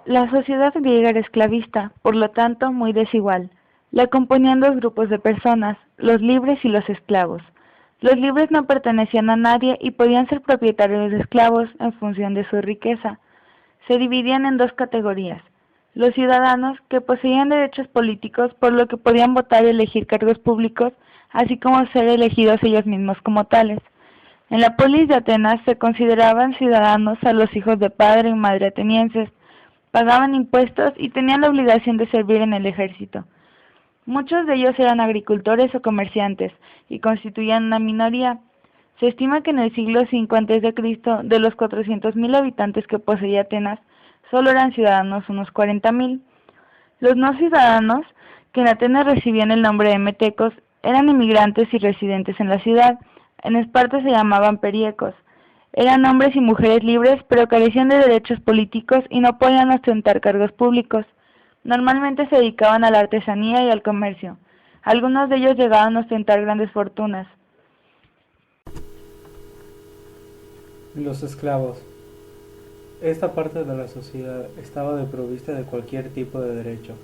La sociedad griega era esclavista, por lo tanto muy desigual. La componían dos grupos de personas, los libres y los esclavos. Los libres no pertenecían a nadie y podían ser propietarios de esclavos en función de su riqueza. Se dividían en dos categorías: los ciudadanos, que poseían derechos políticos, por lo que podían votar y elegir cargos públicos, así como ser elegidos ellos mismos como tales. En la polis de Atenas se consideraban ciudadanos a los hijos de padre y madre atenienses, pagaban impuestos y tenían la obligación de servir en el ejército. Muchos de ellos eran agricultores o comerciantes y constituían una minoría. Se estima que en el siglo V a.C., de los 400.000 habitantes que poseía Atenas, solo eran ciudadanos unos 40.000. Los no ciudadanos, que en Atenas recibían el nombre de metecos, eran inmigrantes y residentes en la ciudad. En Esparta se llamaban periecos. Eran hombres y mujeres libres, pero carecían de derechos políticos y no podían ostentar cargos públicos. Normalmente se dedicaban a la artesanía y al comercio. Algunos de ellos llegaban a ostentar grandes fortunas. Los esclavos. Esta parte de la sociedad estaba desprovista de cualquier tipo de derecho.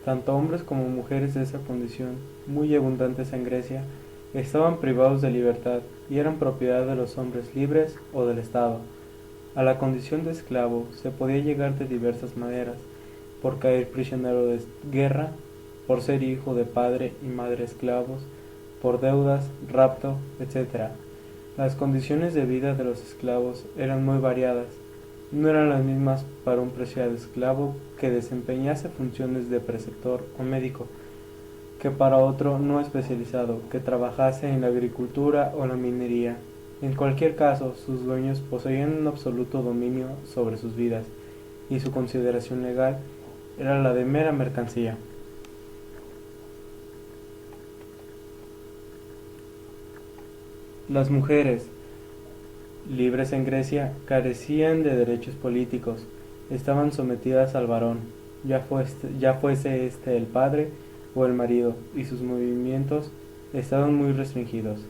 Tanto hombres como mujeres de esa condición, muy abundantes en Grecia, estaban privados de libertad y eran propiedad de los hombres libres o del Estado. A la condición de esclavo se podía llegar de diversas maneras: por caer prisionero de guerra, por ser hijo de padre y madre esclavos, por deudas, rapto, etc. Las condiciones de vida de los esclavos eran muy variadas. No eran las mismas para un preciado esclavo que desempeñase funciones de preceptor o médico, que para otro no especializado, que trabajase en la agricultura o la minería. En cualquier caso, sus dueños poseían un absoluto dominio sobre sus vidas, y su consideración legal era la de mera mercancía. Las mujeres, libres en Grecia, carecían de derechos políticos, estaban sometidas al varón, ya fuese este el padre o el marido, y sus movimientos estaban muy restringidos.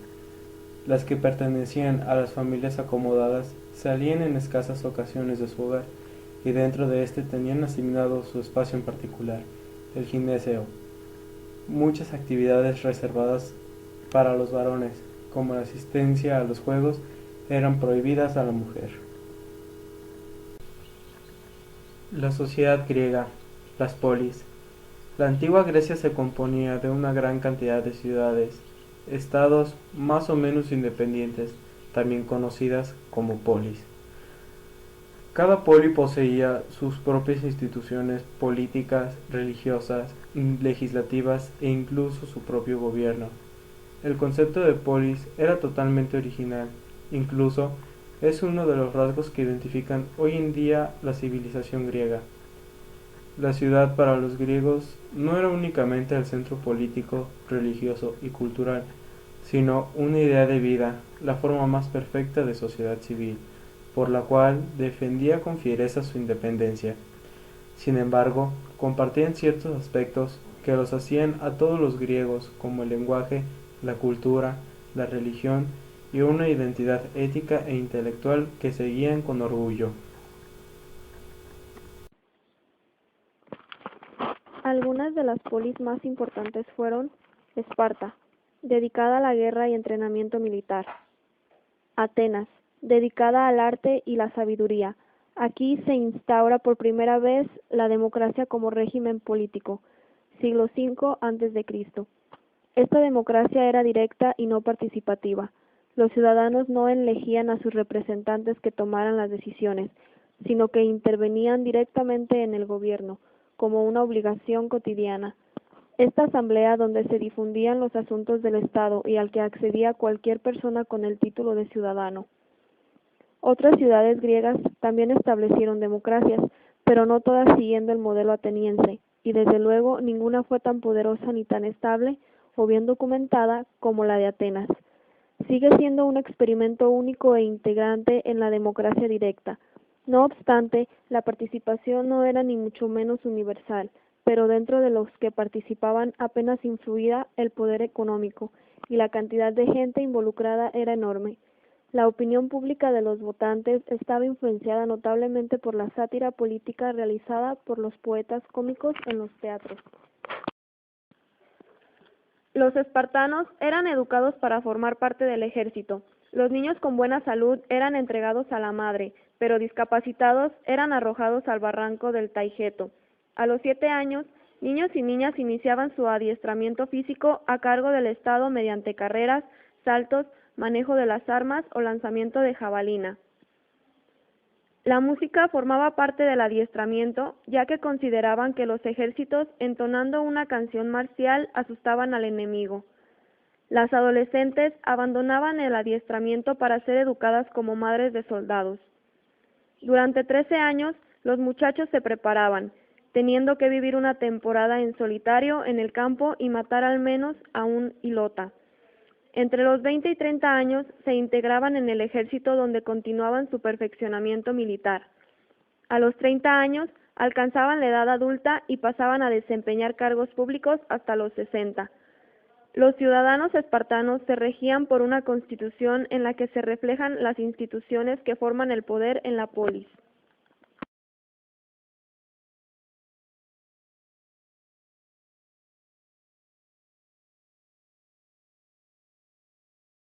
Las que pertenecían a las familias acomodadas salían en escasas ocasiones de su hogar, y dentro de éste tenían asignado su espacio en particular, el gineceo. Muchas actividades reservadas para los varones, como la asistencia a los juegos, eran prohibidas a la mujer. La sociedad griega, las polis. La antigua Grecia se componía de una gran cantidad de ciudades, estados más o menos independientes, también conocidas como polis. Cada poli poseía sus propias instituciones políticas, religiosas, legislativas e incluso su propio gobierno. El concepto de polis era totalmente original, incluso es uno de los rasgos que identifican hoy en día la civilización griega. La ciudad para los griegos no era únicamente el centro político, religioso y cultural, sino una idea de vida, la forma más perfecta de sociedad civil, por la cual defendía con fiereza su independencia. Sin embargo, compartían ciertos aspectos que los hacían a todos los griegos, como el lenguaje, la cultura, la religión y una identidad ética e intelectual que seguían con orgullo. Algunas de las polis más importantes fueron Esparta, dedicada a la guerra y entrenamiento militar; Atenas, dedicada al arte y la sabiduría. Aquí se instaura por primera vez la democracia como régimen político, siglo V a.C. Esta democracia era directa y no participativa. Los ciudadanos no elegían a sus representantes que tomaran las decisiones, sino que intervenían directamente en el gobierno, como una obligación cotidiana. Esta asamblea, donde se difundían los asuntos del Estado y al que accedía cualquier persona con el título de ciudadano. Otras ciudades griegas también establecieron democracias, pero no todas siguiendo el modelo ateniense, y desde luego ninguna fue tan poderosa ni tan estable o bien documentada como la de Atenas. Sigue siendo un experimento único e integrante en la democracia directa. No obstante, la participación no era ni mucho menos universal, pero dentro de los que participaban apenas influía el poder económico, y la cantidad de gente involucrada era enorme. La opinión pública de los votantes estaba influenciada notablemente por la sátira política realizada por los poetas cómicos en los teatros. Los espartanos eran educados para formar parte del ejército. Los niños con buena salud eran entregados a la madre, pero discapacitados eran arrojados al barranco del Taygeto. A los 7 años, niños y niñas iniciaban su adiestramiento físico a cargo del Estado mediante carreras, saltos, manejo de las armas o lanzamiento de jabalina. La música formaba parte del adiestramiento, ya que consideraban que los ejércitos, entonando una canción marcial, asustaban al enemigo. Las adolescentes abandonaban el adiestramiento para ser educadas como madres de soldados. Durante 13 años, los muchachos se preparaban, teniendo que vivir una temporada en solitario en el campo y matar al menos a un hilota. Entre los 20 y 30 años se integraban en el ejército, donde continuaban su perfeccionamiento militar. A los 30 años alcanzaban la edad adulta y pasaban a desempeñar cargos públicos hasta los 60. Los ciudadanos espartanos se regían por una constitución en la que se reflejan las instituciones que forman el poder en la polis.